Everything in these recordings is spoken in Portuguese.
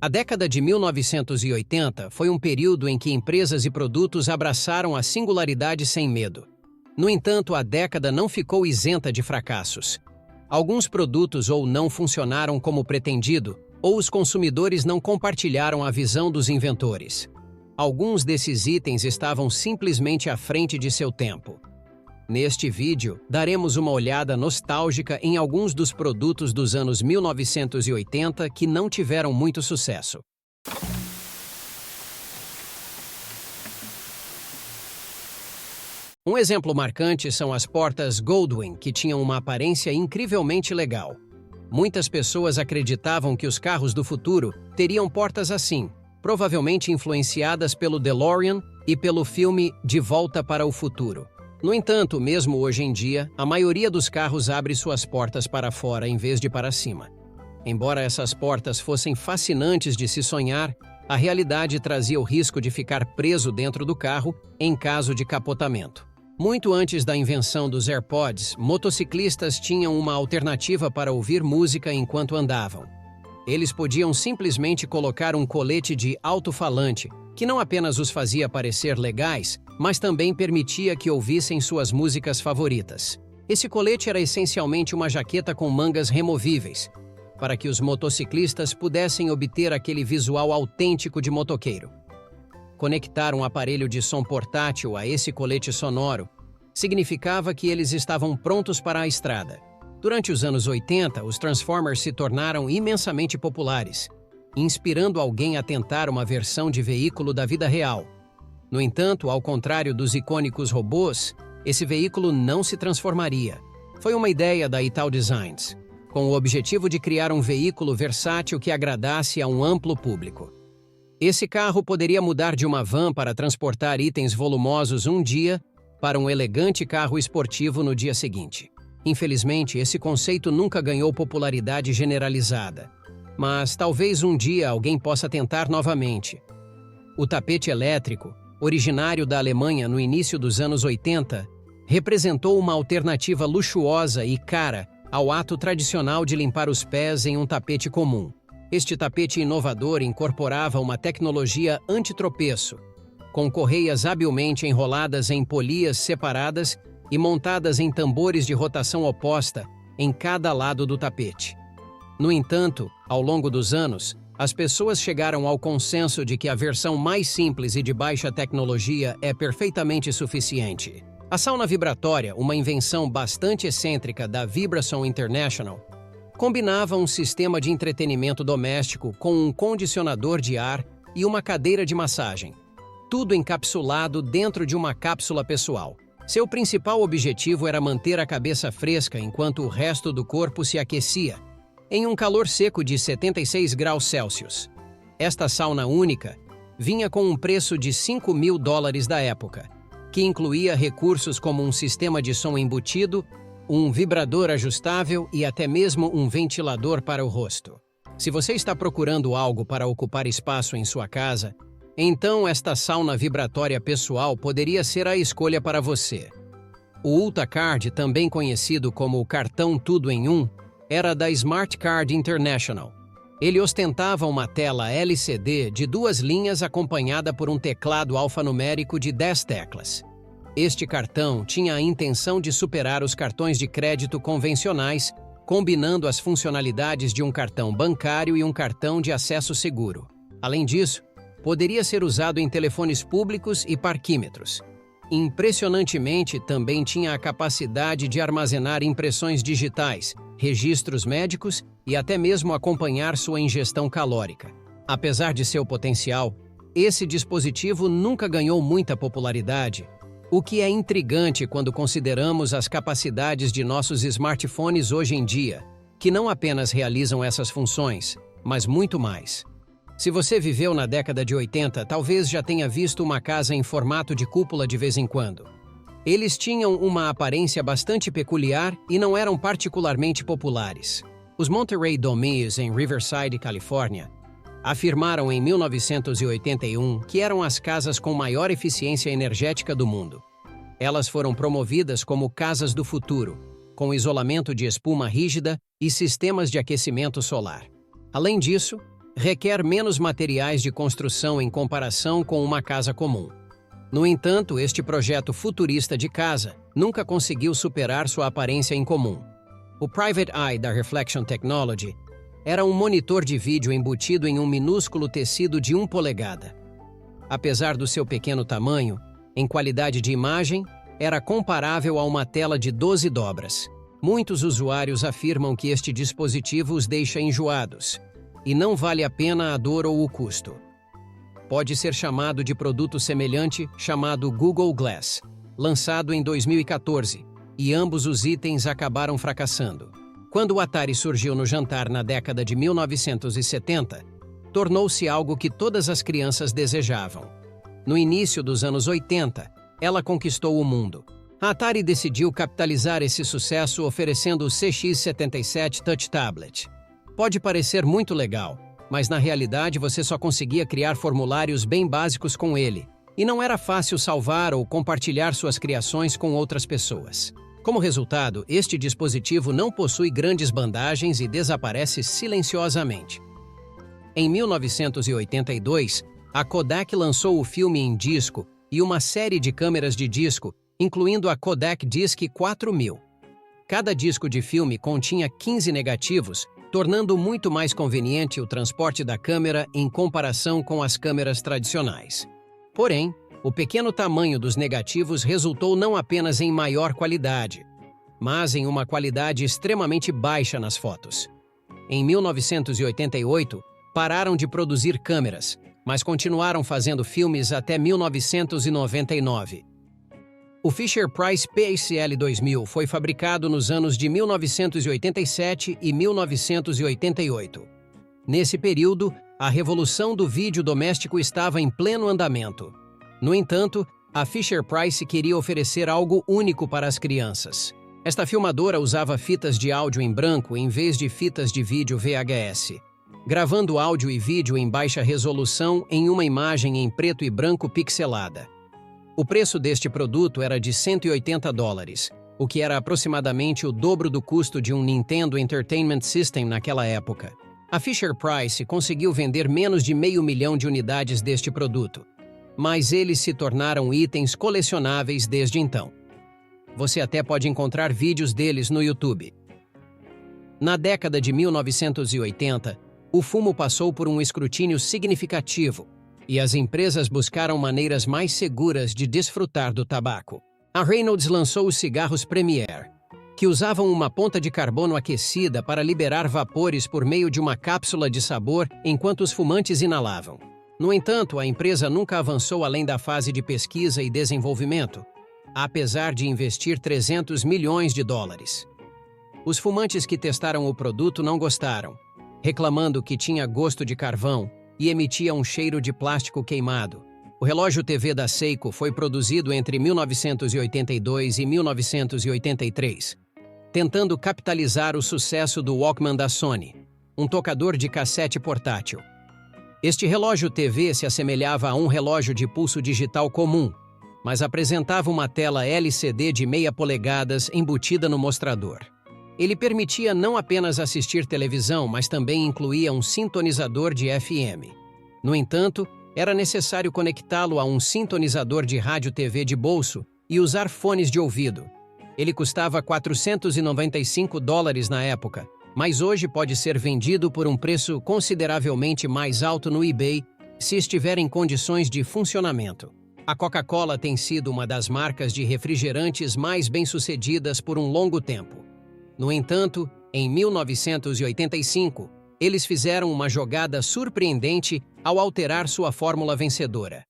década de 1980 foi um período em que empresas e produtos abraçaram a singularidade sem medo. No entanto, a década não ficou isenta de fracassos. Alguns produtos ou não funcionaram como pretendido, ou os consumidores não compartilharam a visão dos inventores. Alguns desses itens estavam simplesmente à frente de seu tempo. Neste vídeo, daremos uma olhada nostálgica em alguns dos produtos dos anos 1980 que não tiveram muito sucesso. Um exemplo marcante são as portas Goldwyn, que tinham uma aparência incrivelmente legal. Muitas pessoas acreditavam que os carros do futuro teriam portas assim, provavelmente influenciadas pelo DeLorean e pelo filme De Volta para o Futuro. No entanto, mesmo hoje em dia, a maioria dos carros abre suas portas para fora em vez de para cima. Embora essas portas fossem fascinantes de se sonhar, a realidade trazia o risco de ficar preso dentro do carro em caso de capotamento. Muito antes da invenção dos AirPods, motociclistas tinham uma alternativa para ouvir música enquanto andavam. Eles podiam simplesmente colocar um colete de alto-falante, que não apenas os fazia parecer legais, mas também permitia que ouvissem suas músicas favoritas. Esse colete era essencialmente uma jaqueta com mangas removíveis, para que os motociclistas pudessem obter aquele visual autêntico de motoqueiro. Conectar um aparelho de som portátil a esse colete sonoro significava que eles estavam prontos para a estrada. Durante os anos 80, os Transformers se tornaram imensamente populares, inspirando alguém a tentar uma versão de veículo da vida real. No entanto, ao contrário dos icônicos robôs, esse veículo não se transformaria. Foi uma ideia da Ital Designs, com o objetivo de criar um veículo versátil que agradasse a um amplo público. Esse carro poderia mudar de uma van para transportar itens volumosos um dia para um elegante carro esportivo no dia seguinte. Infelizmente, esse conceito nunca ganhou popularidade generalizada, mas talvez um dia alguém possa tentar novamente. O tapete elétrico, originário da Alemanha no início dos anos 80, representou uma alternativa luxuosa e cara ao ato tradicional de limpar os pés em um tapete comum. Este tapete inovador incorporava uma tecnologia anti-tropeço, com correias habilmente enroladas em polias separadas e montadas em tambores de rotação oposta em cada lado do tapete. No entanto, ao longo dos anos, as pessoas chegaram ao consenso de que a versão mais simples e de baixa tecnologia é perfeitamente suficiente. A sauna vibratória, uma invenção bastante excêntrica da Vibration International, combinava um sistema de entretenimento doméstico com um condicionador de ar e uma cadeira de massagem, tudo encapsulado dentro de uma cápsula pessoal. Seu principal objetivo era manter a cabeça fresca enquanto o resto do corpo se aquecia, em um calor seco de 76 graus Celsius. Esta sauna única vinha com um preço de $5.000 da época, que incluía recursos como um sistema de som embutido, um vibrador ajustável e até mesmo um ventilador para o rosto. Se você está procurando algo para ocupar espaço em sua casa, então esta sauna vibratória pessoal poderia ser a escolha para você. O Ultacard, também conhecido como o cartão tudo em um, era da Smart Card International. Ele ostentava uma tela LCD de 2 linhas acompanhada por um teclado alfanumérico de 10 teclas. Este cartão tinha a intenção de superar os cartões de crédito convencionais, combinando as funcionalidades de um cartão bancário e um cartão de acesso seguro. Além disso, poderia ser usado em telefones públicos e parquímetros. Impressionantemente, também tinha a capacidade de armazenar impressões digitais, registros médicos e até mesmo acompanhar sua ingestão calórica. Apesar de seu potencial, esse dispositivo nunca ganhou muita popularidade, o que é intrigante quando consideramos as capacidades de nossos smartphones hoje em dia, que não apenas realizam essas funções, mas muito mais. Se você viveu na década de 80, talvez já tenha visto uma casa em formato de cúpula de vez em quando. Eles tinham uma aparência bastante peculiar e não eram particularmente populares. Os Monterey Domes, em Riverside, Califórnia, afirmaram em 1981 que eram as casas com maior eficiência energética do mundo. Elas foram promovidas como casas do futuro, com isolamento de espuma rígida e sistemas de aquecimento solar. Além disso, requer menos materiais de construção em comparação com uma casa comum. No entanto, este projeto futurista de casa nunca conseguiu superar sua aparência incomum. O Private Eye da Reflection Technology era um monitor de vídeo embutido em um minúsculo tecido de 1 polegada. Apesar do seu pequeno tamanho, em qualidade de imagem, era comparável a uma tela de 12 dobras. Muitos usuários afirmam que este dispositivo os deixa enjoados, e não vale a pena a dor ou o custo. Pode ser chamado de produto semelhante chamado Google Glass, lançado em 2014, e ambos os itens acabaram fracassando. Quando o Atari surgiu no jantar na década de 1970, tornou-se algo que todas as crianças desejavam. No início dos anos 80, ela conquistou o mundo. A Atari decidiu capitalizar esse sucesso oferecendo o CX-77 Touch Tablet. Pode parecer muito legal, mas na realidade você só conseguia criar formulários bem básicos com ele, e não era fácil salvar ou compartilhar suas criações com outras pessoas. Como resultado, este dispositivo não possui grandes bandagens e desaparece silenciosamente. Em 1982, a Kodak lançou o filme em disco e uma série de câmeras de disco, incluindo a Kodak Disc 4000. Cada disco de filme continha 15 negativos, tornando muito mais conveniente o transporte da câmera em comparação com as câmeras tradicionais. Porém, o pequeno tamanho dos negativos resultou não apenas em maior qualidade, mas em uma qualidade extremamente baixa nas fotos. Em 1988, pararam de produzir câmeras, mas continuaram fazendo filmes até 1999. O Fisher-Price PACL 2000 foi fabricado nos anos de 1987 e 1988. Nesse período, a revolução do vídeo doméstico estava em pleno andamento. No entanto, a Fisher-Price queria oferecer algo único para as crianças. Esta filmadora usava fitas de áudio em branco em vez de fitas de vídeo VHS, gravando áudio e vídeo em baixa resolução em uma imagem em preto e branco pixelada. O preço deste produto era de $180, o que era aproximadamente o dobro do custo de um Nintendo Entertainment System naquela época. A Fisher-Price conseguiu vender menos de 500.000 de unidades deste produto, mas eles se tornaram itens colecionáveis desde então. Você até pode encontrar vídeos deles no YouTube. Na década de 1980, o fumo passou por um escrutínio significativo, e as empresas buscaram maneiras mais seguras de desfrutar do tabaco. A Reynolds lançou os cigarros Premier, que usavam uma ponta de carbono aquecida para liberar vapores por meio de uma cápsula de sabor enquanto os fumantes inalavam. No entanto, a empresa nunca avançou além da fase de pesquisa e desenvolvimento, apesar de investir $300 milhões. Os fumantes que testaram o produto não gostaram, reclamando que tinha gosto de carvão e emitia um cheiro de plástico queimado. O relógio TV da Seiko foi produzido entre 1982 e 1983, tentando capitalizar o sucesso do Walkman da Sony, um tocador de cassete portátil. Este relógio TV se assemelhava a um relógio de pulso digital comum, mas apresentava uma tela LCD de 0,5 polegadas embutida no mostrador. Ele permitia não apenas assistir televisão, mas também incluía um sintonizador de FM. No entanto, era necessário conectá-lo a um sintonizador de rádio-TV de bolso e usar fones de ouvido. Ele custava $495 na época, mas hoje pode ser vendido por um preço consideravelmente mais alto no eBay se estiver em condições de funcionamento. A Coca-Cola tem sido uma das marcas de refrigerantes mais bem-sucedidas por um longo tempo. No entanto, em 1985, eles fizeram uma jogada surpreendente ao alterar sua fórmula vencedora.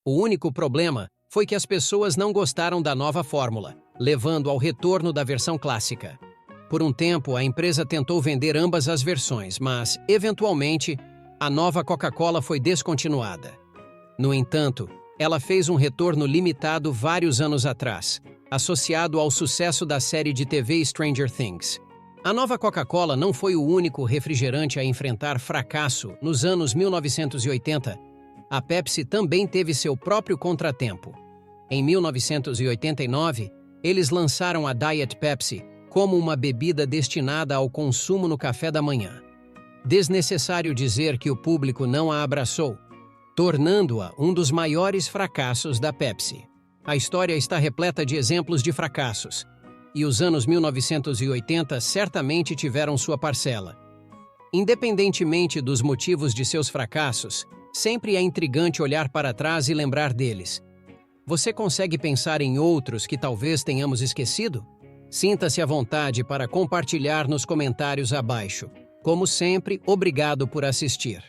O único problema foi que as pessoas não gostaram da nova fórmula, levando ao retorno da versão clássica. Por um tempo, a empresa tentou vender ambas as versões, mas, eventualmente, a nova Coca-Cola foi descontinuada. No entanto, ela fez um retorno limitado vários anos atrás, associado ao sucesso da série de TV Stranger Things. A nova Coca-Cola não foi o único refrigerante a enfrentar fracasso nos anos 1980. A Pepsi também teve seu próprio contratempo. Em 1989, eles lançaram a Diet Pepsi como uma bebida destinada ao consumo no café da manhã. Desnecessário dizer que o público não a abraçou, tornando-a um dos maiores fracassos da Pepsi. A história está repleta de exemplos de fracassos, e os anos 1980 certamente tiveram sua parcela. Independentemente dos motivos de seus fracassos, sempre é intrigante olhar para trás e lembrar deles. Você consegue pensar em outros que talvez tenhamos esquecido? Sinta-se à vontade para compartilhar nos comentários abaixo. Como sempre, obrigado por assistir.